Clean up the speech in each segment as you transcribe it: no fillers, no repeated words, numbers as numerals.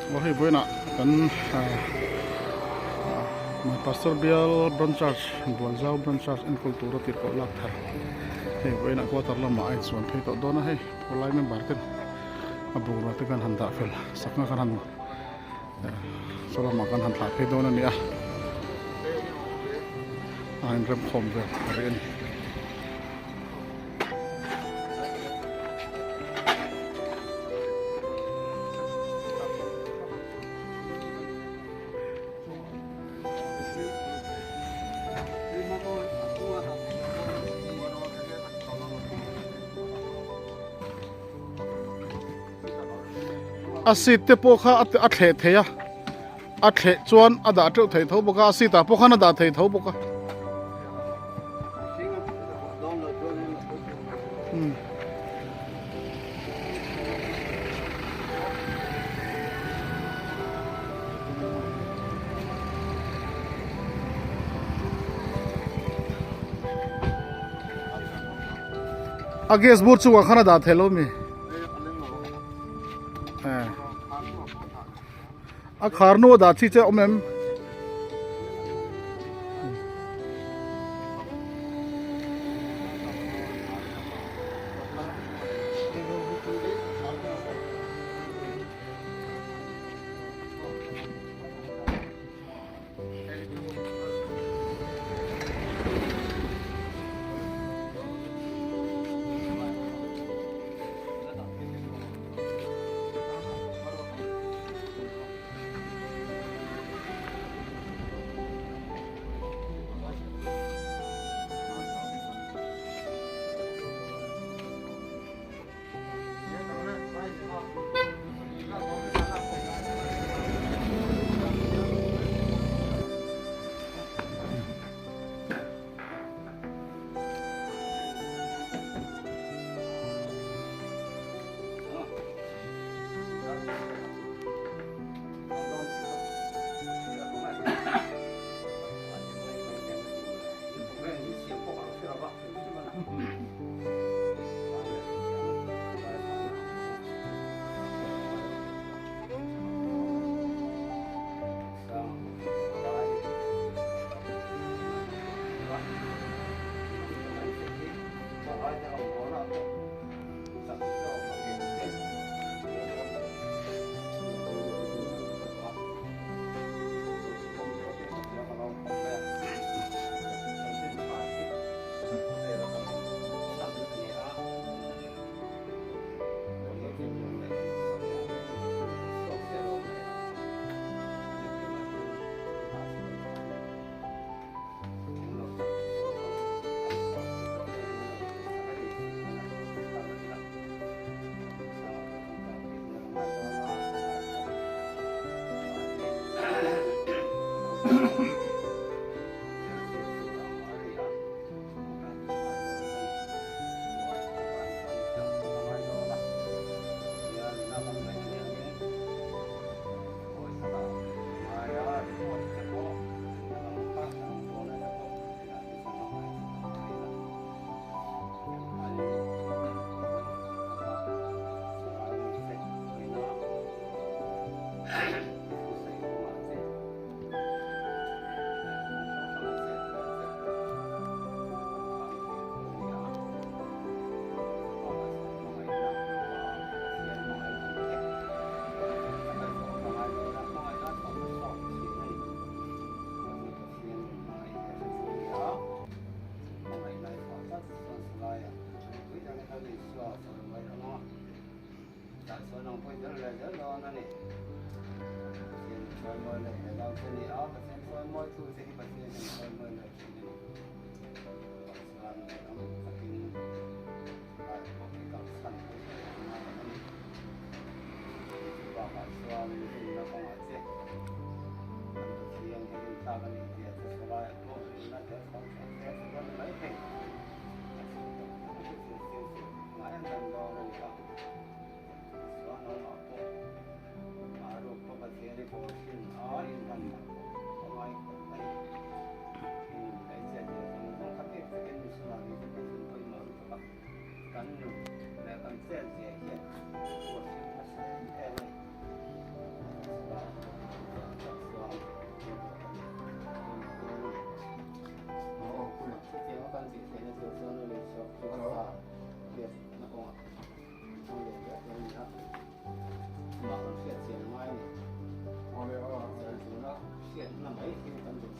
Wahai boy nak kan Pastor Bial Branch Church, Buanzau Branch Church in Kultura Tirko Lakthar. Hey boy nak kuatar lama ay suan hey to dona hey polai member tin abu rati kan handa fel sakna kan han sola makan han thak hey dona ni ain rem khom ve hari ni asit te po kha a the theya a the chuan a da teu thei tho boka asita po khana da thei tho boka a gas bur chu khana da thelo mi a kharno da chi che omem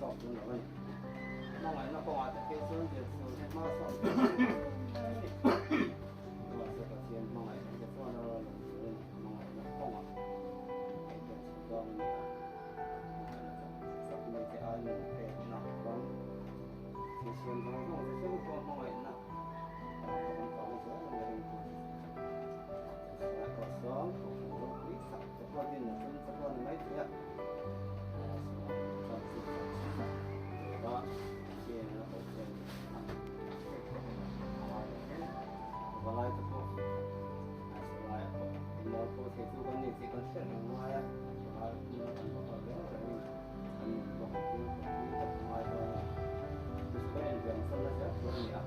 sọt luôn rồi nó lại nó còn cái sơn tiền sơn cái ma sọt nó sẽ có tiền nó lại cái sơn nó lên nó lại nó còn cái tiền sơn đó mình sắp mình sẽ ăn cái nó còn cái sơn nó sẽ không còn lại nó còn còn cái sơn nó lên có sơn có biết sắp có tiền là sơn có mấy thứ đó kia nó ok và lại tập bộ lại một cô thể tu con này thì con sẽ làm ngoài á và nó còn có ở đó là mình ăn một cái tập ngoài rồi cái này gần sau đó sẽ có gì ạ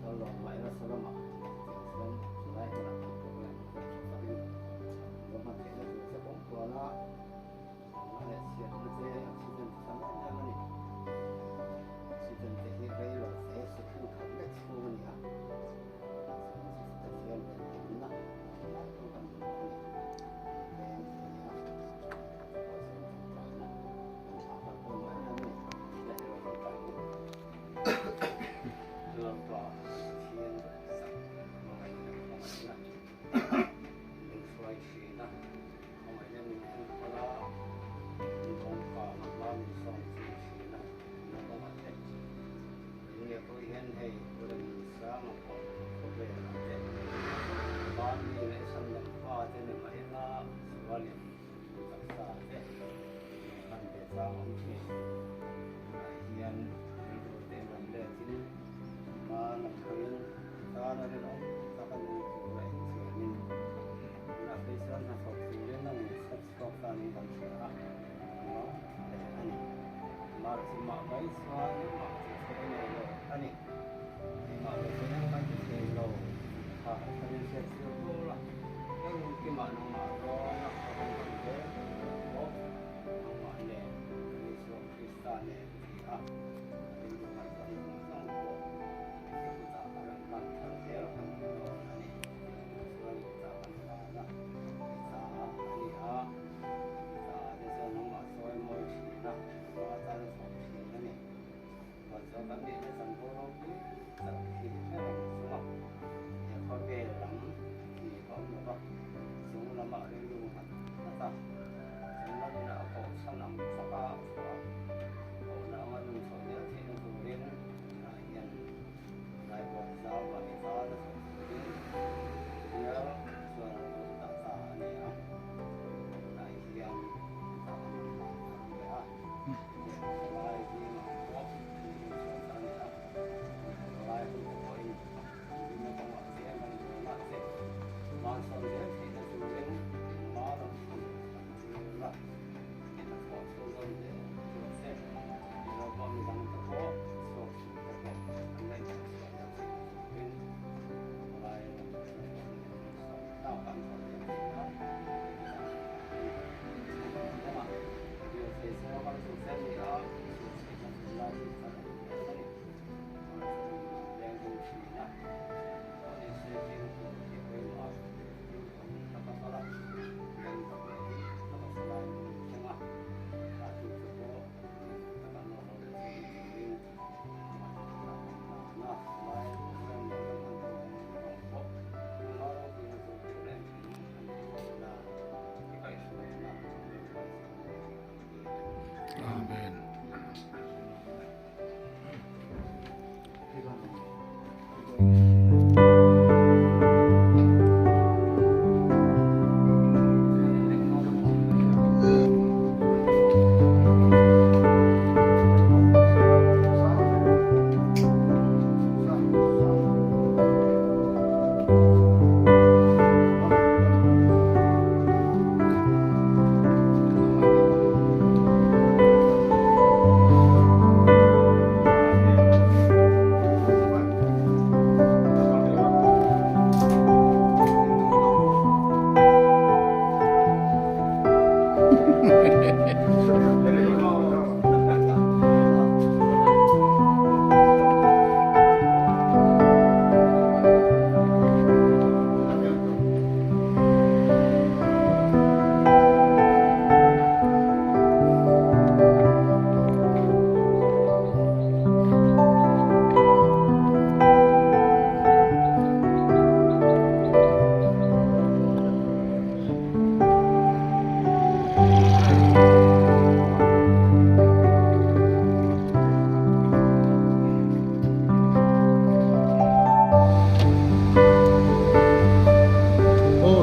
kalau mereka selama selain itu nak problem tapi rumah kita juga pun mana siapa saja sistem sama jangan ni sistem teknik bayi lah saya sekian kali semua ni ah sistem yang nak bukan hay udah bisa ngomong về ban ni lại sang làm pha thế này mà hết là xử lý tất cả thế anh để ra ông chị hiện đầu tiên làm để chính mà làm khởi ta là cái đó ta cần phải vậy thì mình là bây giờ là học thì đến là mình sắp học ta nên làm sao đó để anh mà chỉ mà mấy xóa những mà chỉ cái này rồi anh mà cái này nó chỉ lâu à cái này sẽ siêu là cái mà nó mà nó không cần thế nó mà này cái số cái sa này thì à cái nó phải có những cái nó cái ta làm thằng theo thằng đó này rồi ta làm là ta đi à ta để cho nó mà soi môi chỉ là và ta phải chỉ cái này và cho các bạn để sản phẩm nó thì cái này đúng không? Để có về lắm thì có một cái chúng là mở lên luôn hả? Tất cả chúng nó là cổ sang nằm sau cả cổ nào mà dùng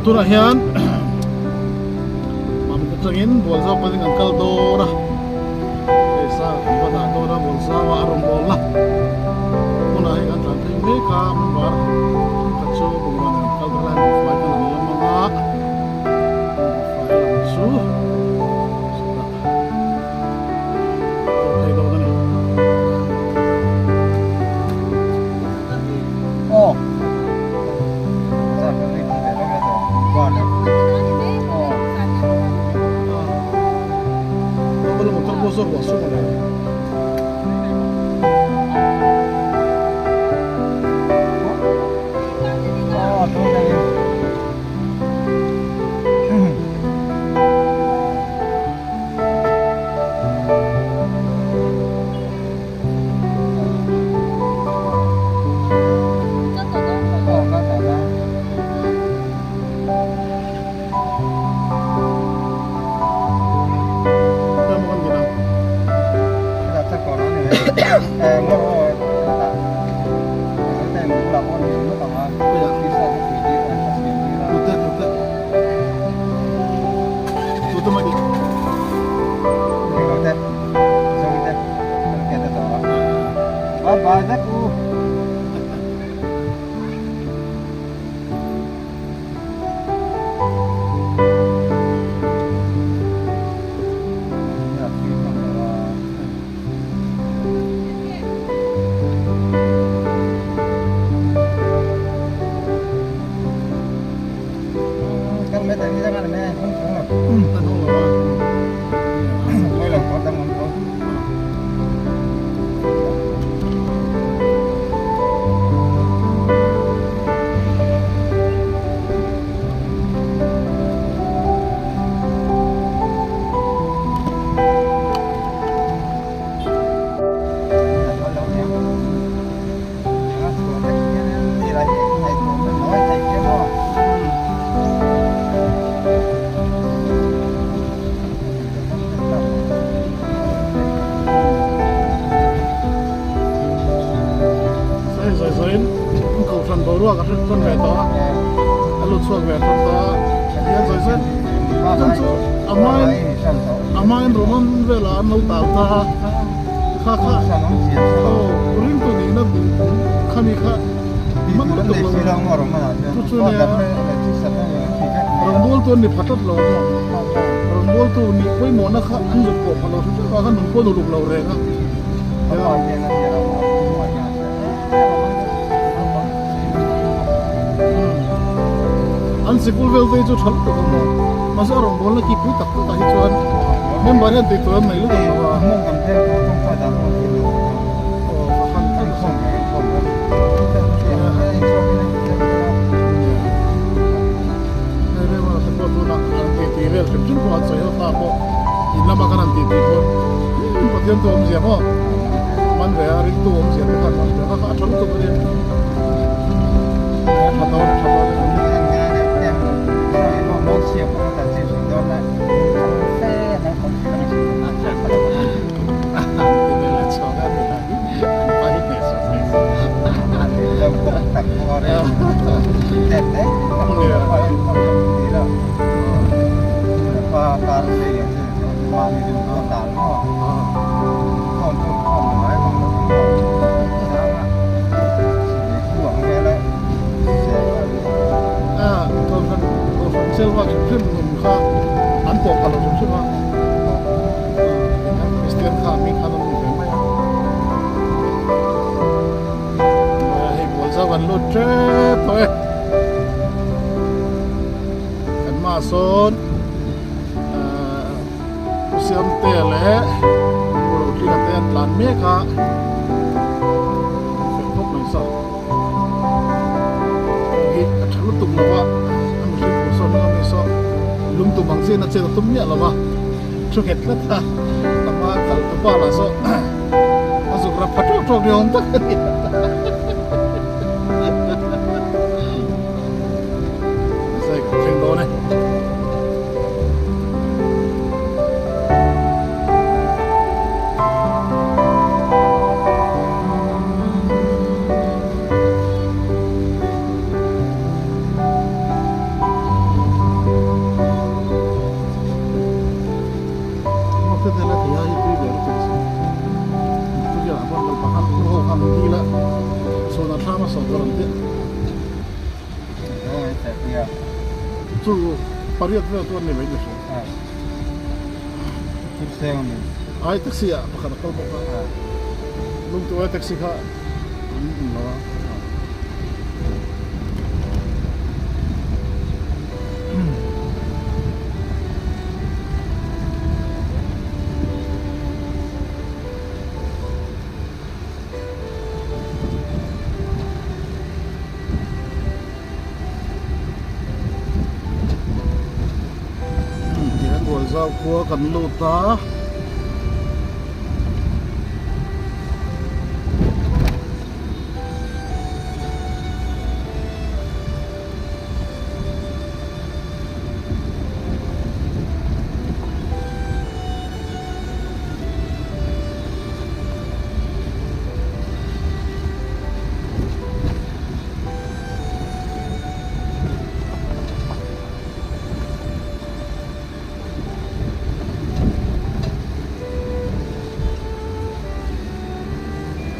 tu na hian mam ta changin bol za pa ding ankal do na esa ba da do na bol za wa rom bol na kuna hi kan tan thei me ka mar ka chu bung ma ankal ba lan fai kan lam ma fai lam chu thei do na ni oh sa ka ni ki de lo ga to ba na kalau motor bosor bosor mana? oh tu dah ni oh kata dah Dah makan kita. kita tak kau ni ngor tak kita ni pula pun ni tak ah bisa kita pergi atas ni lah Tutup, tutup. Tutup lagi. ni kau tak so kita kita tahu ah banyak tu ya kita kan meta ni jangan meh Tanong lah. Thôi là có tâm không? Saya kau san baru agak san beto. Alut suak beto ta. Ya saya amain roman vela nau ta ta. Kha. Oh, ring tu ni na tu. Kami kha. Mana tu Rambol tu ni patat lo. Rambol tu ni koi mona kha anjut ko palo tu ka kan nungko dulu lo renga. An sikul vel te chu thal to mo masa rong bol na ki pu tak ta hi chuan member han te tuam mai lu ka wa o han kan khom re ma ta ko tu na an te ti vel chim chim ko at sai ta ko in lama kan an te ti ko pa tiam to om zia mo man ve a ring to om zia kan man ka ka thal to re ta ta siap untuk jadi donat. Saya nak tak boleh. Teteh, tidak. Apa karena yang mana itu total mo. Kon mai mong sama. Buang dia selva chim kha an po palo chim ma Christian kha mi kha dum ni mai hei bol za van lo tre toy kan ma son usiam te le ro ti ka te plan me kha khop mai sa hi thal tum lo wa lum tu bang sin na che tum nya lawa chu het la ta ama kal tu pa la so azu ra phato thok de on tak sai ko theng do ne so koran te Oh, itu ya. chu pariat ve to ne mai de so Ah. Terus yang ini. ai taxi ya pakha kal bo ka Ah. lung tu taxi kha no Zau khua kan lu ta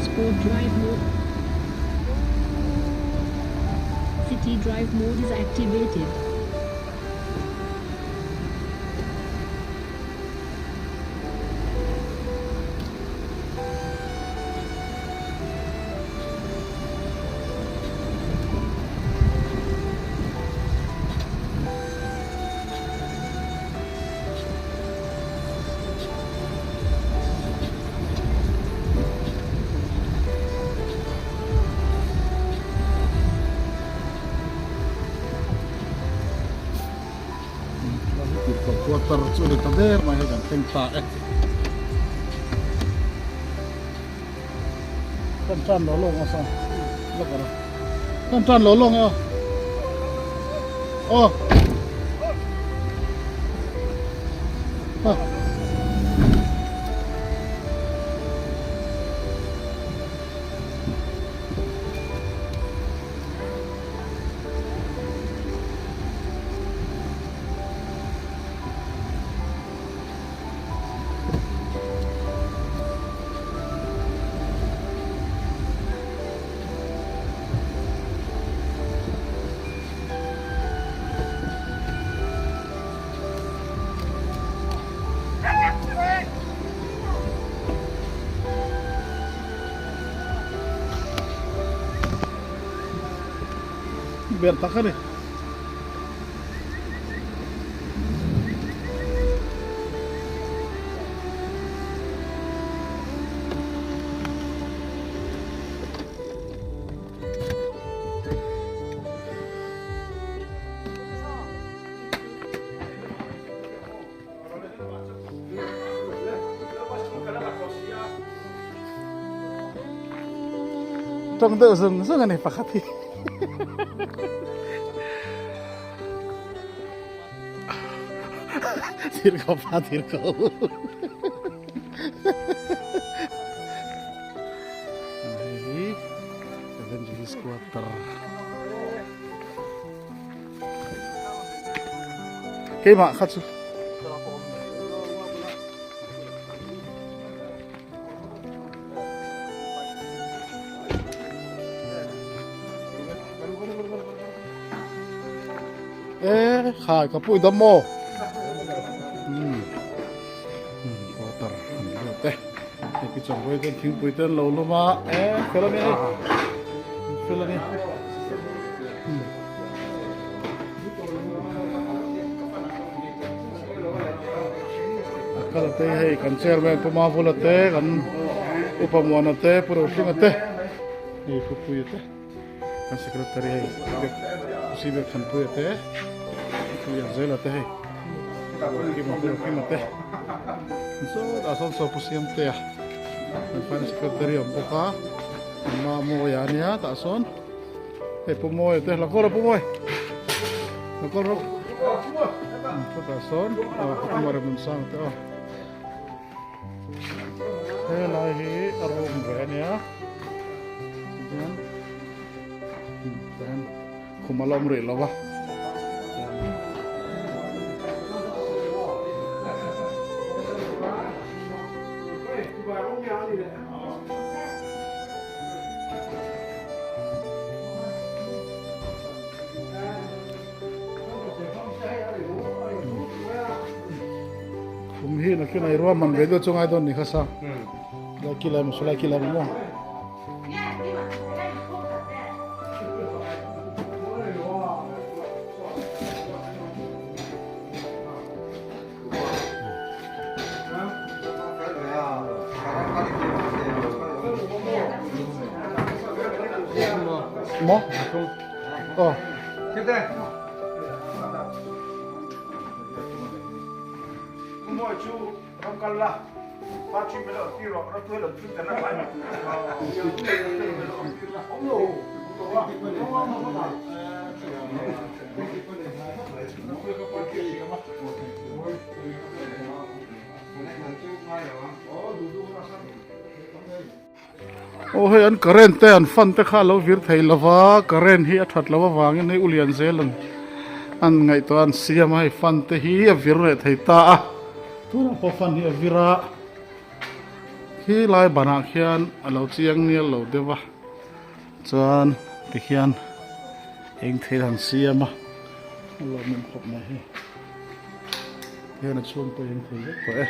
Sport drive mode. City drive mode is activated. Kuatar sulit tader mai kan tengta kan chan lolong asa lakara kan chan lolong ya oh ah biar takkan nih trong tự dừng rất là này phải khát thì thiệt không pha thiệt không này Evangelis Quarter cái mạ khát chứ khai ka pui dam mo water lo te ki chong wei ten thing pui ten lo lo ma fela ni kala te hei kan chairman puma vola te kan upamwana te puro singa te ni ku pui te kan secretary hei sibe kan pui te yang zela teh kima teh so asal so pusiam teh finance secretary buka ma mo ya nia ta son pumoy teh lakor pumoy lakor ta son kumar munsang teh lahi arum nia dan kumalam relawa hi na kina irwa man ve do chungai don ni khasa la kila mo sula kila mo mo oh mua chú không cần là ba chim bây giờ tiêu rồi nó thuê là chú tiền nó phải ô hay anh current te anh fan te kha lo vir thei lova current hi a that lova wangin nei ulian zelan an ngai to an siam hai fan te hi a vir re thei ta a tura po fan hi a vira hi lai bana khian alo chiang nial lo dewa chuan ti khian eng thei han siam a lo mem khop na hi hian a chuan to eng thei to e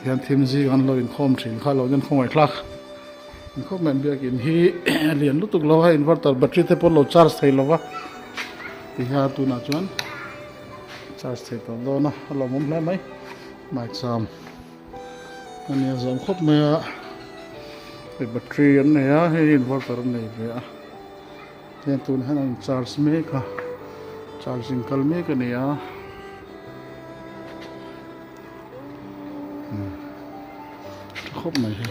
hian thim ji an lo in khom thin kha lo jan khomai thlak khop mem biak in hi lian lutuk lo ha inverter battery te pon lo charge thei lova ti ha tu na chuan charge thei to do na lo mom hle mai mai cham ani zam khop me a battery an ne a he inverter an nei ve a hian tun han an charge me ka charging kal me ka ne a khop mai he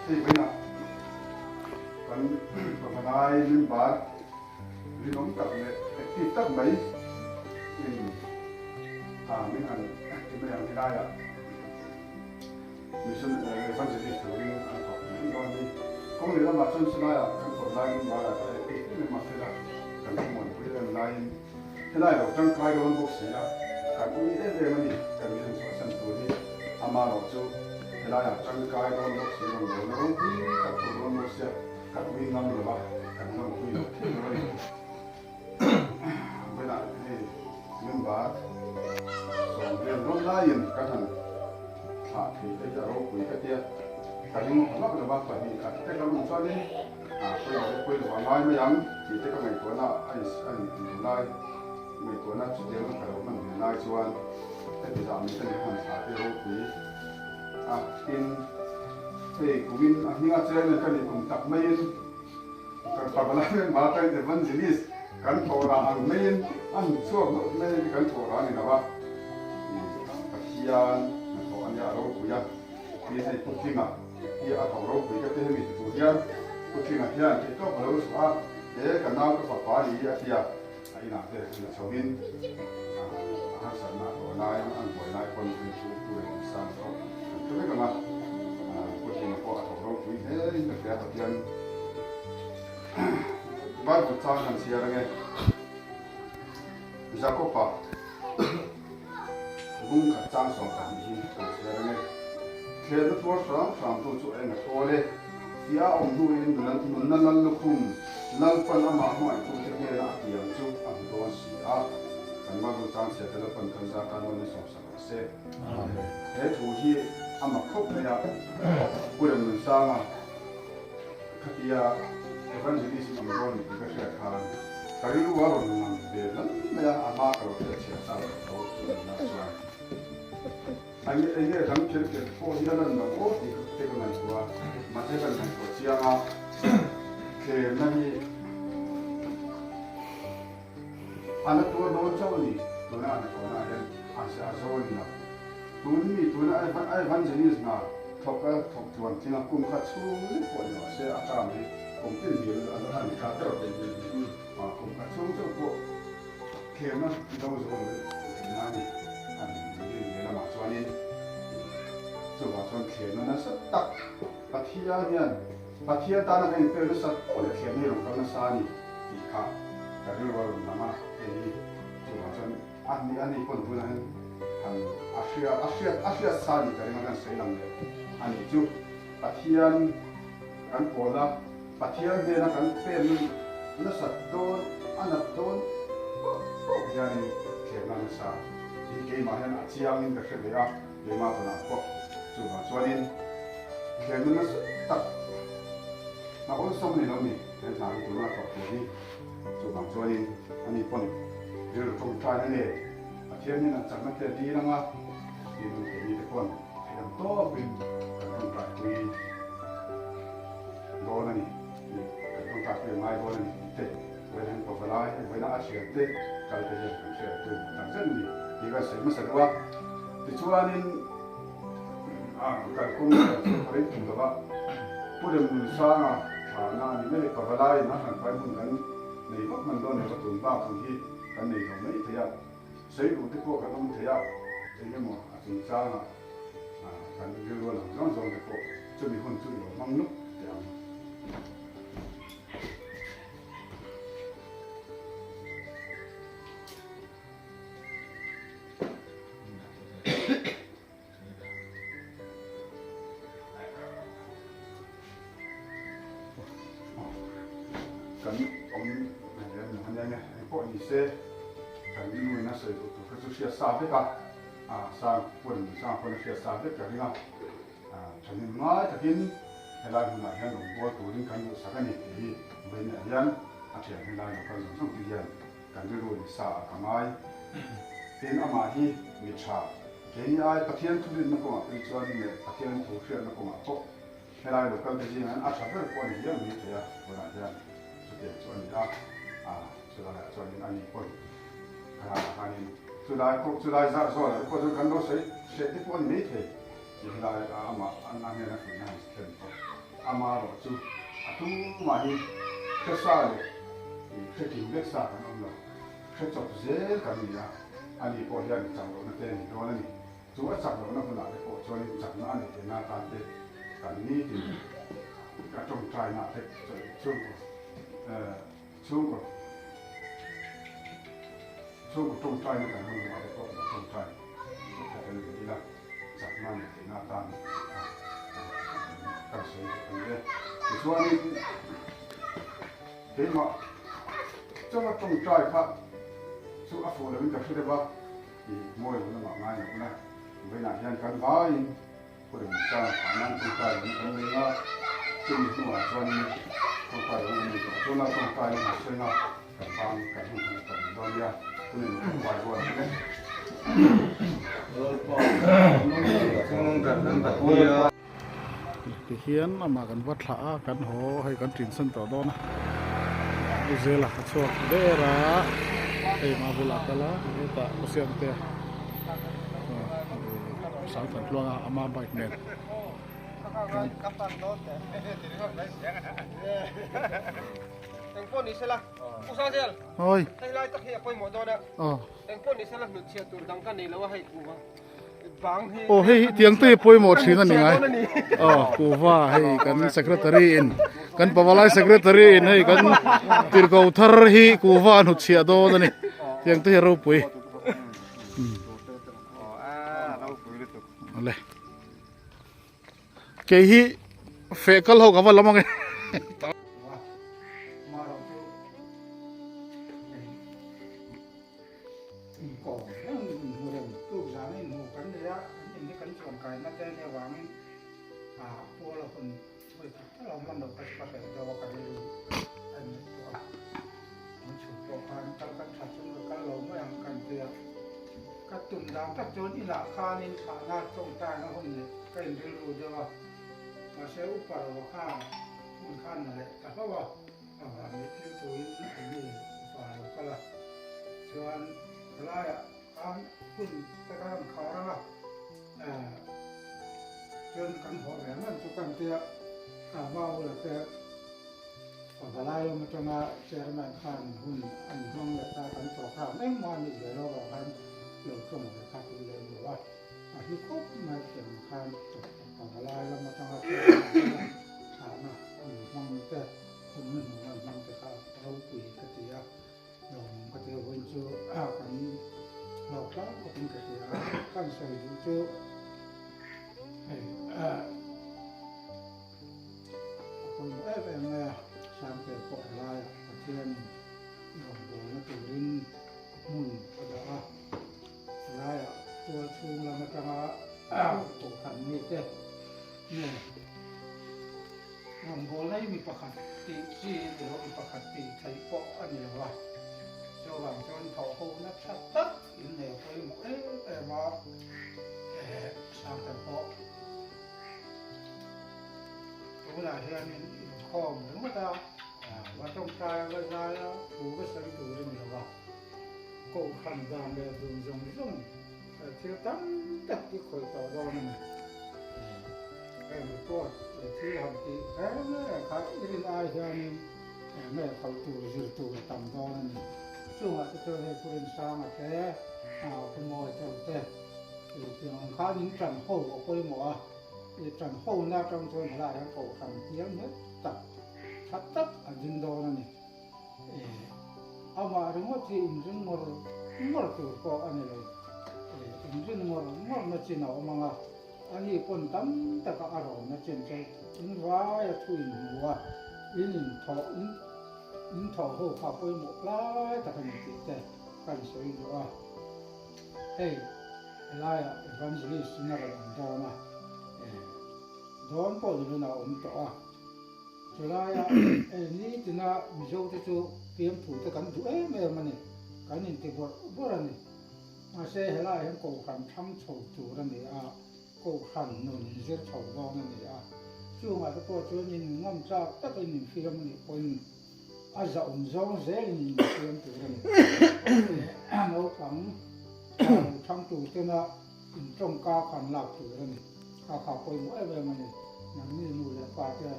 thì bây giờ còn phần hai linh bản linh ống cặp này thì tất mấy mình mình ăn thì bây giờ thì đây ạ mình xin phân tích thì thử linh ăn học những con đi có người ta mà xin xin đây ạ cái phần này mà là cái mình mà thế là cái cái món bây giờ này thế này là trong cái đó bốc xí là cái cái gì đấy mà đi cái mình sẽ sản xuất đi ama nó chú thế này là trong cái đó bốc xí là nó không quý cái đó nó sẽ cái quý ngâm rồi吧cái ngâm quý rồi bây giờ thì mình bảoส่งเรียนรู้ได้ยินกันทันthì cái giờ đâu quý cái kia cái những cái nó là phải bị cái cái nó cho đi quên được online mới ăn thì cái ngày tuổi nào anh online ngày tuổi nào chỉ tiêu cái đó mình online cho anh cái bây giờ mình sẽ hoàn thành cái đâu quý in thì cũng in những cái chơi này cái này cũng tập mấy cái tập lại mà cái để vấn đề gì cái thổ là ăn mấy ăn suốt mấy cái thổ là này là ba khi thổ anh nhà đâu quý anh thì hay cũng phim à khi ở thổ đâu quý cái thế mình cũng quý anh cũng phim à thì anh thì có bao nhiêu số để cái nào cái pháp lý thì anh nào thì sau bên hát sản nào của nai ăn của nai con thì chú tuổi sang đó chú biết cái nào cũng phim có ở thổ đâu quý thế được cái đầu tiênบ้านกุศลนันเสียแล้วไงจะก็ป่ะบุ้งขัดจ้างสองกันที่นันเสียแล้วไงเคยรู้ตัวสามตัวช่วยนักตัวเลยที่อาอมดูเองนั่นลุกคุ้มนั่นเป็นอามาหอยตัวที่เกี่ยร์ที่ยังจู่อันตัวสีกันมากุศลเสียแต่ละคนกันจากการวันนี้สองสามเสียเฮ้ยถูที่อามาครบเลยกูยังมึงสร้างขัดยาevangelism ang ron di ka siya kan karilu waron ng belan maya ama ka ro siya sa to na siya ay kan church ko hilan na ko di te ko na ko mate kan na ko siya nga ke nani ana to no chawni to na ko na yan asa asawni na tuni ay evangelism na thok tuan tina kum kha chu ni ko no se ata mi cũng cái gì là nó thành cá trở về mà cũng cả xuống cho bộ kiếm nó đâu rồi thì nó đi thành gì để làm cho nên chu wa chuan thlen na sa tak pathia hian pathia ta na kan pe na sa ole thlen ni rong kan sa ni ti kha ka ri ro nama e chu wa chuan ani pon bu na han asia sa ni ka ri ma kan sei lam le ani chu pathian kan pola pathian de na kan pe na sa don anat don yani thlen na sa ti ke ma han achiang in ka hre le a le ma pa na ko chu wa chuanin thlen na sa tak na ko som ni lo ni kan ta ni tu na ko ni chu wa chuanin ani pon ri ro tong ta na ne pathian ni na chak na te ti na nga ti nu ke ni te kon thlen to pin kan tong ta kui bo na ni kan tong ta kui mai bo na ni te với anh có phải với nó sẽ tết cái thời gian sẽ từ tháng rất nhiều thì cái sẽ mất sạch quá thì chú anh cái công việc phải cùng các bạnผู้เดินสร้างฐานะนี่ไม่ได้กับอะไรนะหันไปมุ่งกันในพวกมันโดนในประตูบ้านตรงที่กันในของไม่เทียบใช้อุปกรณ์กันต้องเทียบใช้ยังหมดถึงสร้างกันเรื่องหลังน้องจงแต่พวกจะมีคนช่วยมั่งนุ๊กเดียวกันผมเนี่ยพวกนี้เสกันนี่ลุยนะเสร็จตัวก็จะเสียสาบด้วยกันสร้างคนเสียสาบด้วยกันนะฉันนี่ง่ายแต่กินเวลาคุณอาจจะหลงบัวตัวนี้กันอยู่สักนิดที่เว้นยันอาจจะเวลาเราก็ต้องเรียนกันด้วยลุยสาบทำไมเป็นอามาฮีมิชาเกี่ยปะเทียนทุเรียนนักกว่าเป็นส่วนเนี่ยปะเทียนถูกเชื่อนักกว่าพวกเวลาเราก็จะยิงนั้นอาจจะเป็นคนเยอะมีเท่าเวลาเยอะสุดยอดส่วนนี้สุดท้ายส่วนนี้อันนี้คนอันนี้สุดท้ายจะส่วนคนจะกันรู้สึกเสียที่คนไม่เท่ยิ่งได้อามาอันนั้นเนี่ยนะคุณยังเห็นก็อามาเราจู่ทุกมาที่เชื่อสายเชื่อทิ้งเล็กสายนั่นแหละเชื่อจบเสียกันนี่อันนี้พอยังจับเราเนี่ยนี่โดนนี่จู่จับเราเนี่ยคนละเลยพอช่วยจับนั่นนี่หน้าตาเด็กกันนี่ที่กระจงใจหน้าเด็กช่วงจงใจในการมันมาเด็กก็จงใจก็เป็นอย่างนี้ละจับนั่นนี่หน้าตากันสวยกันเลยแต่ช่วงนี้เห็นว่าเจ้าจงใจครับสู้อาฟูเลยมันจะช่วยได้บ้างอีมวยมันมาง่ายนะเวลาเรียนกันบ้างคนอื่นสร้างฐานะจงใจมันเป็นยังไงซึ่งที่ว่าส่วนนี้จงใจมันมีส่วนนั้นจงใจมันช่วยงานกันบ้างกันหุ่นกันดอนยาคนอื่นไหวกว่าเนี่ยที่เขียนมากันวัดละกันโหให้กันจินสันต่อดนะดูเจล่ะช่วงเดระไอ้มาบุลากะละนี่ตาอุเซียนเตะสาวถัดลวงอามาใบเน็ตTeng pon ni sila. Usa sel. โอ้ย Tay lai tak hi apoi mo do da. อ๋อ Teng pon ni sila nut sia tur dang kan ni lawa hai ku ba. Bang hi. โอ้เฮ้ยเตียงตุ้ยป่วยหมดทีนั่นยังไงอ๋อกูว่าให้กัน secretary in กันปวาราย secretary in ให้กันติรกาวทาร์ฮีกูว่าหนุเชียโดนั่นนี่เตียงตุ้ยรู้ป่วยอะไรเกี่ยเฟกัลเขากับว่าละมั้งไงตุ่มดำถ้าโจนอิหร่านคานินฐานะตรงใจนะคนนี้ก็เห็นรู้เดียวว่ามาเชื่ออุปาระข้ามันขั้นนั่นแหละแต่เพราะว่าอันนี้ที่ตัวนี้อันนี้อุปาระก็ละส่วนอะไรคุณแต่ก็ทำเขาแล้วจนกันพอแหวนมันทุกกันเตี้ยว่าเลยแต่อะไรเรามาจะมาเจอแมนขันหุ่นอันห้องแบบตากันต่อข้าวไม่มันอีกเลยเราบอกกันเราส่งไปคัดดูเลยว่า ที่ครบมาเกี่ยวกับการต่อลายเรามาทำอะไรถามนะมันจะคนนึงมันจะเข้าเราคุยกันทีละเราก็จะวันจูกันเราครั้งก็เป็นกันทีละกันใส่จูคนแบบนี้สามเกิดปอดลายเทียนเราโดนตัวรินมุนก็จะลายตัวชูเรามาทำตัวขันนี่เจ้เนี่ยเราโบราณมีประคัตตีจีหรือมีประคัตตีไทยปอกอันนี้ว่าเจ้าหลังจนเผาโคนักชักตักอินเหนียวไปหมดแต่ว่าสามแต่ปอกเวลาเฮียนี่ข้อเหมือนว่าต้องการอะไรแล้วผู้ก็ใส่ตัวเรื่องว่าก็ขันดานเลยดูจงเที่ยวตั้งแต่ที่คอยต่อรองนั่นแค่ตัวที่ทำที่แค่แม่ครับที่นายเฮียนี่แม่เขาตัวยืดตัวต่ำตอนนั้นช่วงที่เจอให้ผู้เรียนสร้างแค่ขโมยเจ้าแต่ที่ของข้ายิ่งจันโห่กับคนหมอจันโห่หน้าจงชนหลายเขาขันเที่ยงเมื่อตัดชัดตัดจินโดนั่นนี่เอามาเรื่องว่าที่อินจินมรตัวก็อันนี้เลยอินจินมรมาจินเอามาอันนี้คนตั้มแต่ก็อร่อยมาจินใจอินร้ายทุยหัวอินถอหัวข้าวไปหมดเลยแต่ก็ไม่ติดแต่กันสวยดูเฮ้ยลายวันนี้สินะกันโดนโดนพอดีนะตัวจุฬานี่ที่น่ามิจฉาที่จูเตรียมถูกแต่กันดูไม่มันนี่กันนี่ที่บ่รันนี่มาเสียหลายอย่างกูขันทำโฉดจูรันนี่กูขันนู่นเสียโฉดร้องนั่นนี่จู่มาตัวจูนี่งอมจากแต่เป็นนี่ฟิล์มนี่คนจะจงเสียนี่ฟิล์มตัวนี่เราขังทำถูกแต่น่ะจงกาขันหลับตัวนี่ข้าวคนไม่มันนี่นั่นนี่นู่นเลยป้าเจ้า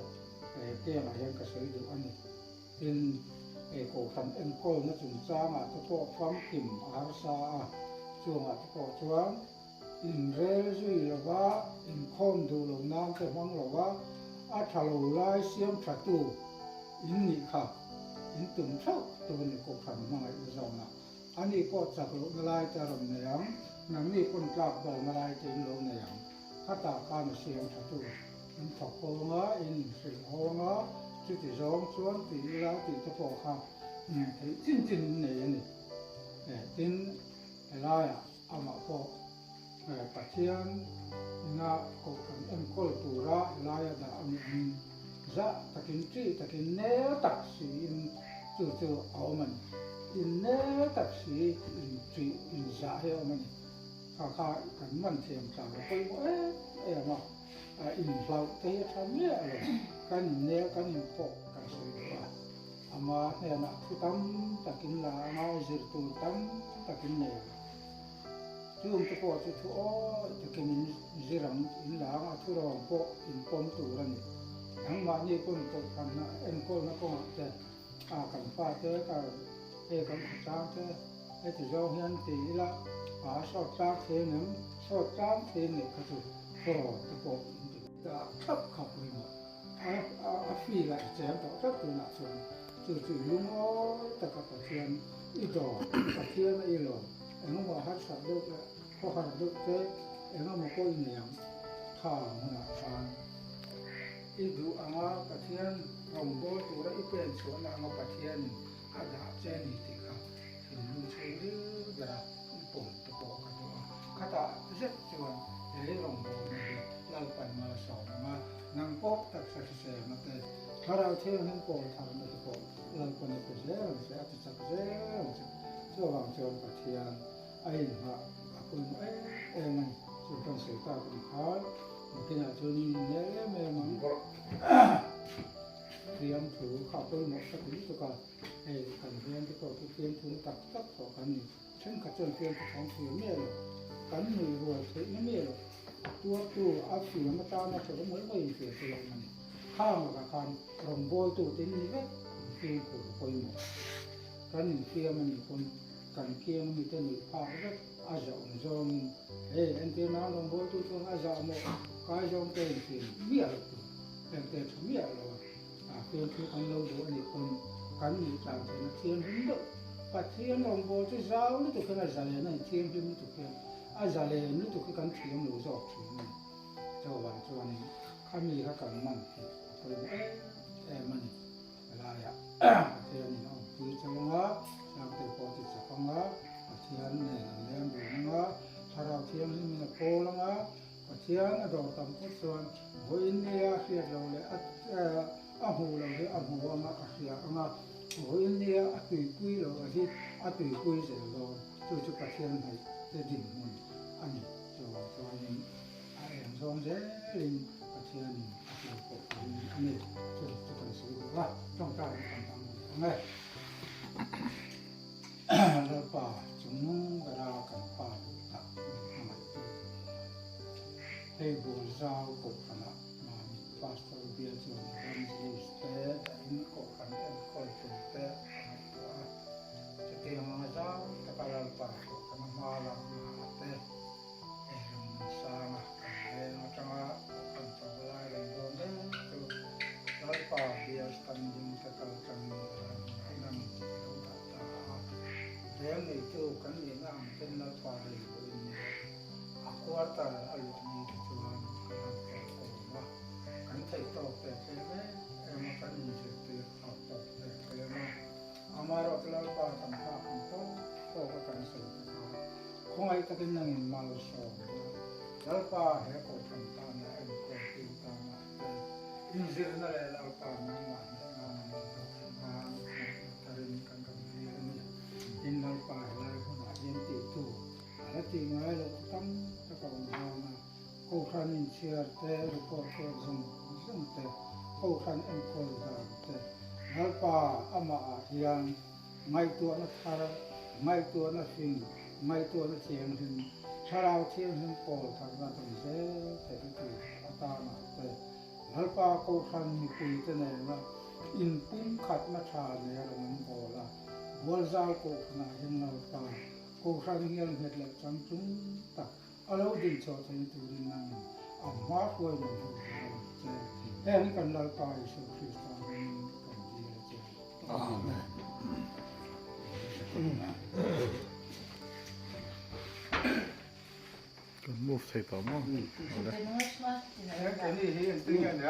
เกี่ยงอะไรก็สวยดูอันนี้เป็นโกขันโกนัจุนจ้างตะโกฟังกิมอาร์ซาช่วงตะโกช่วงอินเรจุยละว่าอินคอมดูลงน้ำแต่ฟังละว่าทะลุไล่เสียมประตูอินนี่ค่ะอินตุ่มเท่าตัวนี้โกขันมาไอ้เจ้าน่ะอันนี้ก็จากลงไล่จะลงในยังนั่นนี่คนกลับลงไล่จะลงในยังข้าตาการเสียมประตูอินถกโกงอินสิงโงจุดที่สองส่วนที่เราที่ตะโกข้าจริงเนี่ยนี่จริงอะไรเอามาพอปัจจัยน่าก็กันโกตัวละอะไรแต่อันนี้จะตะกินจีตะกินเนื้อตักสีจู่เอามันเนื้อตักสีจีจะให้เอามันข้ากันมันเทียมจากไปมาอินฟลาวเตะทำเนี่ยเลยกันเนื้อกันพอกันสวยว่าอามาเนี่ยนะที่ตั้มตะกินละมาจิตตัวตั้มตะกินเนี่ยจุ่มตะโกจุดทั่วตะกินจิรังอินละมาทุรองก็อินปนตัวนี่ทั้งวันนี้คนตกกันนะคนนะก็จะกันฟ้าเจอกันกันจ้างเจอที่เราเห็นตีละชอบจ้างเทนึงชอบจ้างเทนึงก็ถูกก็ตะโกทับขับเลยหมดฟีละแจมต่อทับตัวหนักส่วนจู่ลุงแต่กับเทียนอีดอกกับเทียนอีหลอดน้องบอกฮัทสับดุกแล้วพอขับดุกเจ๊น้องบอกก็อีเหนียงข้าวมันหนักฟานอีดูกับเทียนรองโบตัวละอีเป็นส่วนกับเทียนอาดาเจนี่ติครับถึงลุงช่วยดื้อกระปุ่นตะโกกันตัวข้าตาเจ็บจวนรองโบนี่เราไปมาสอนมานั่งโป๊ะตักสักเสียมาแต่ถ้าเราเที่ยวนั่งโป๊ะทำนั่งโป๊ะเราคนนี้ก็เสียอาจจะสักเสียช่วงหลังจนกับเทียนไอ้หะคุณมันจุดต้องเสียตาคุณเขาที่น่าจะนี่เนี่ยแม่มันเตรียมถือข้าวต้มหมกสักนิดก็กันเรียนที่ก็เตรียมถือตักต่อกันนี่ฉันก็จนเตรียมของถือเมียเลยกันมือรวยถือไม่เมียเลยตัวอักษรมาตามมาตัวเหมือนไม่เสียตัวมันข้ามกับการรำโบยตัวเต็มนี้เลยเฟียงผู้คนหมดกันเฟียมันคน กันเกียงมีแต่หนึ่งภาคก็อาจจะองจงอันเดียน้ำลงบ่ตัวตัวอาจจะหมดกายจงเต็มที่มีอะไรแต่มีอะไรเพียงที่อันเราดูนี่คนกันมีต่างกันเทียนหินดปัจเทียนลงบ่ที่เจ้านี่ตัวกันอาจจะเลยนั่นเทียนหินตัวกันอาจจะเลยนี่ตัวกันเทียนรู้จบถึงนี่เจ้าวันจวนข้ามีข้ากันมันก็เลยมันอะไรเทียนนี่เนาะคือจังหวะyang terpotong sepangga, kasihan yang bunga, harap tiang ini menepolanga, kasihan ada tampuk tuan, hoin dia siap lalu ahu ama kasihan ama, hoin dia atui lalu atui selalu, cucu kasihan hai jadi mun, ani coba ini, yang soalnya ini kasihan ini cucu kasihan lah, contoh tentangแล้วป่าจุงนุ่งกระดากันป่าตักให้บัวเจ้ากบกันละมาปาสเตอร์เบียร์จนรันจีสเตะอินกบกันเอ็นคอยตุ่มเตะจะเตะมาเจ้าตะการลป่ากันมาลับมาเตะมันสร้างกันเลยจังหวะกันจังหวะเรื่องโดนเตะแล้วป่าเบียร์กันยิงตะการกันให้นั่งyang itu kan yang kenal pada ini. Aku arta alu ni tuan kan kan saya tahu percaya makan ini jadi apa percaya amaro kelal pada tempat itu kau akan selesai. Kau itu kan yang malu so. Lalpa he kau tempat na kau kita na. Injil na lalpa na tarin kan Inal pahalay ko na yan tito. Alati nga ilo tam takawang kukhan in siyarte report ko zumte kukhan in koldante. Nalpa ama yang ngay tuwa na tara, ngay tuwa na sing, ngay tuwa na siyang hin. Saraw siyang hin kol tagna tamse tepito atama te. Nalpa kukhan ni kuita na in pim kat na chane yalang kola. Walzal ko na hinal pa ko sang hiyan hedlek sang tung ta alo din so tin turin nang amma ko yo che hen kan lal pa Yesu Kristo ni kan dia che Amen. Kan move thầy tao mà. ni hi